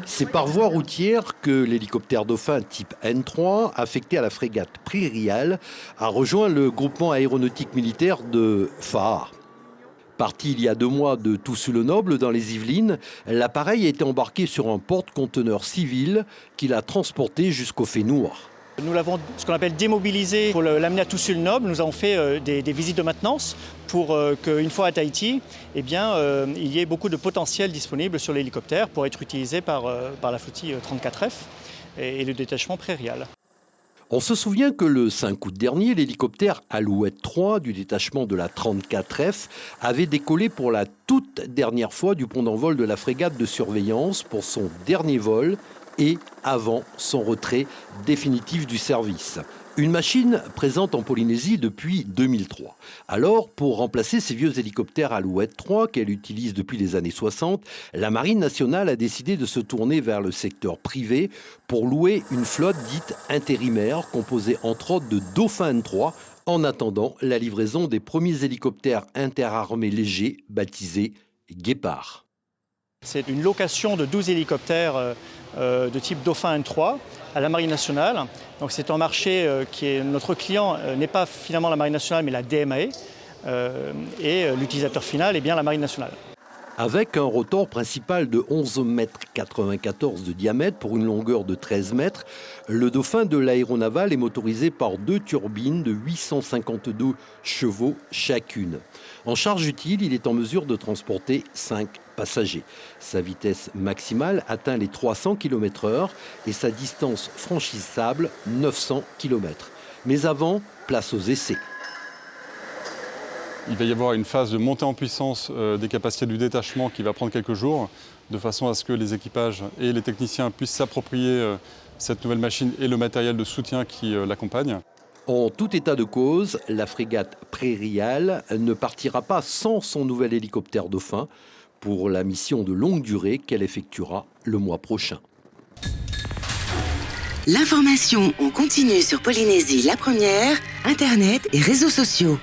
C'est par voie routière que l'hélicoptère Dauphin type N3, affecté à la frégate Prairial, a rejoint le groupement aéronautique militaire de Faa. Parti il y a 2 mois de Toussus-le-Noble dans les Yvelines, l'appareil a été embarqué sur un porte-conteneurs civil qui l'a transporté jusqu'au Fénois. Nous l'avons ce qu'on appelle démobilisé pour l'amener à Toussus-le-Noble. Nous avons fait des visites de maintenance pour qu'une fois à Tahiti, il y ait beaucoup de potentiel disponible sur l'hélicoptère pour être utilisé par la flottille 34F et le détachement Prairial. On se souvient que le 5 août dernier, l'hélicoptère Alouette 3 du détachement de la 34F avait décollé pour la toute dernière fois du pont d'envol de la frégate de surveillance pour son dernier vol et avant son retrait définitif du service. Une machine présente en Polynésie depuis 2003. Alors, pour remplacer ces vieux hélicoptères Alouette 3 qu'elle utilise depuis les années 60, la Marine nationale a décidé de se tourner vers le secteur privé pour louer une flotte dite intérimaire composée entre autres de Dauphin N3 en attendant la livraison des premiers hélicoptères interarmés légers baptisés Guépard. C'est une location de 12 hélicoptères de type Dauphin N3 à la Marine nationale. Donc c'est un marché qui est notre client n'est pas finalement la Marine nationale mais la DMAE et l'utilisateur final est bien la Marine nationale. Avec un rotor principal de 11,94 m de diamètre pour une longueur de 13 mètres, le Dauphin de l'aéronaval est motorisé par 2 turbines de 852 chevaux chacune. En charge utile, il est en mesure de transporter 5 passagers. Sa vitesse maximale atteint les 300 km/h et sa distance franchissable 900 km. Mais avant, place aux essais. Il va y avoir une phase de montée en puissance des capacités du détachement qui va prendre quelques jours, de façon à ce que les équipages et les techniciens puissent s'approprier cette nouvelle machine et le matériel de soutien qui l'accompagne. En tout état de cause, la frégate Prairial ne partira pas sans son nouvel hélicoptère Dauphin pour la mission de longue durée qu'elle effectuera le mois prochain. L'information en continu sur Polynésie la première, Internet et réseaux sociaux.